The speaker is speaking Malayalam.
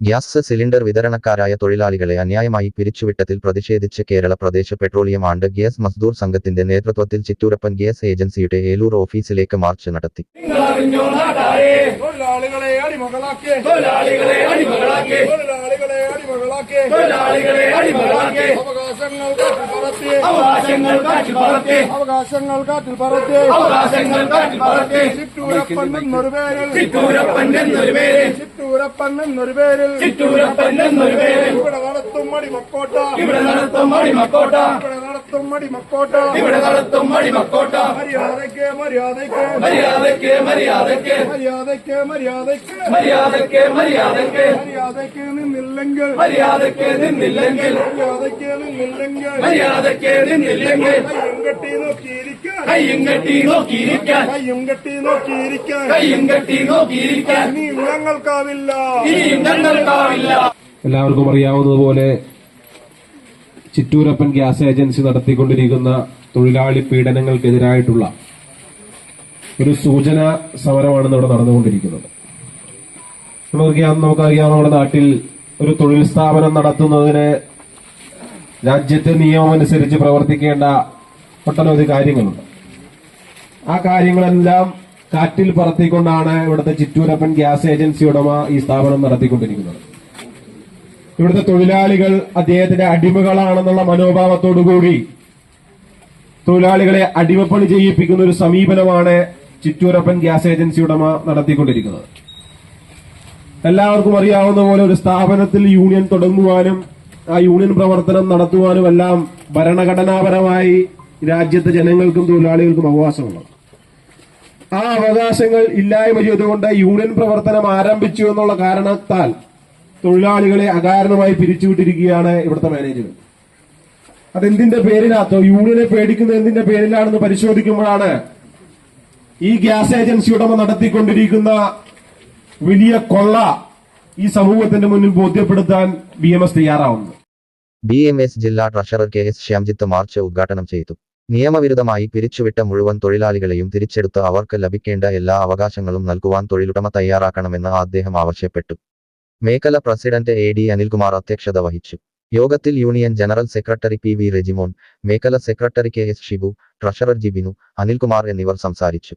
ഗ്യാസ് സിലിണ്ടർ വിതരണക്കാരായ തൊഴിലാളികളെ അന്യായമായി പിരിച്ചുവിട്ടതിൽ പ്രതിഷേധിച്ച് Kerala Pradesh petroleum and gas Mazdoor സംഘത്തിന്റെ നേതൃത്വത്തിൽ ചിറ്റൂരപ്പൻ ഗ്യാസ് ഏജൻസിയുടെ ഏലൂർ ഓഫീസിലേക്ക് മാർച്ച് നടത്തി. എല്ലാവർക്കും അറിയാവുന്നതുപോലെ ചിറ്റൂരപ്പൻ ഗ്യാസ് ഏജൻസി നടത്തിക്കൊണ്ടിരിക്കുന്ന തൊഴിലാളി പീഡനങ്ങൾക്കെതിരായിട്ടുള്ള ഒരു സൂചന സമരമാണ് ഇവിടെ നടന്നുകൊണ്ടിരിക്കുന്നത്. നമുക്കറിയാം, നമ്മുടെ നാട്ടിൽ ഒരു തൊഴിൽ സ്ഥാപനം നടത്തുന്നതിന് രാജ്യത്തെ നിയമമനുസരിച്ച് പ്രവർത്തിക്കേണ്ട ഒട്ടനവധി കാര്യങ്ങളുണ്ട്. ആ കാര്യങ്ങളെല്ലാം കാറ്റിൽ പറത്തിക്കൊണ്ടാണ് ഇവിടുത്തെ ചിറ്റൂരപ്പൻ ഗ്യാസ് ഏജൻസി ഉടമ ഈ സ്ഥാപനം നടത്തിക്കൊണ്ടിരിക്കുന്നത്. ഇവിടുത്തെ തൊഴിലാളികൾ അദ്ദേഹത്തിന്റെ അടിമകളാണെന്നുള്ള മനോഭാവത്തോടുകൂടി തൊഴിലാളികളെ അടിമപ്പണി ചെയ്യിപ്പിക്കുന്ന ഒരു സമീപനമാണ് ചിറ്റൂരപ്പൻ ഗ്യാസ് ഏജൻസി ഉടമ നടത്തിക്കൊണ്ടിരിക്കുന്നത്. എല്ലാവർക്കും അറിയാവുന്ന പോലെ ഒരു സ്ഥാപനത്തിൽ യൂണിയൻ തുടങ്ങുവാനും ആ യൂണിയൻ പ്രവർത്തനം നടത്തുവാനും എല്ലാം ഭരണഘടനാപരമായി രാജ്യത്തെ ജനങ്ങൾക്കും തൊഴിലാളികൾക്കും അവകാശമുള്ളത്. ആ അവകാശങ്ങൾ ഇല്ലായ്മ ചെയ്തുകൊണ്ട് യൂണിയൻ പ്രവർത്തനം ആരംഭിച്ചു എന്നുള്ള കാരണത്താൽ തൊഴിലാളികളെ അകാരണമായി പിരിച്ചുവിട്ടിരിക്കുകയാണ് ഇവിടുത്തെ മാനേജ്മെന്റ്. അതെന്തിന്റെ പേരിലാത്തോ, യൂണിയനെ പേടിക്കുന്ന എന്തിന്റെ പേരിലാണെന്ന് പരിശോധിക്കുമ്പോഴാണ് ഈ ഗ്യാസ് ഏജൻസി ഉടമ നടത്തിക്കൊണ്ടിരിക്കുന്ന വലിയ കൊള്ള ഈ സമൂഹത്തിന്റെ മുന്നിൽ ബോധ്യപ്പെടുത്താൻ BMS തയ്യാറാവുന്നത്. BMS ജില്ലാ ട്രഷറർ KS ശ്യാംജിത്ത് മാർച്ച് ഉദ്ഘാടനം ചെയ്തു. നിയമവിരുദ്ധമായി പിരിച്ചുവിട്ട മുഴുവൻ തൊഴിലാളികളെയും തിരിച്ചെടുത്ത് അവർക്ക് ലഭിക്കേണ്ട എല്ലാ അവകാശങ്ങളും നൽകുവാൻ തൊഴിലുടമ തയ്യാറാക്കണമെന്ന് അദ്ദേഹം ആവശ്യപ്പെട്ടു. മേഖല പ്രസിഡന്റ് AD അനിൽകുമാർ അധ്യക്ഷത വഹിച്ചു. യോഗത്തിൽ union general secretary PV Regimon, മേഖല secretary KS Shibu, treasurer Jibinu, Anilkumar എന്നിവർ സംസാരിച്ചു.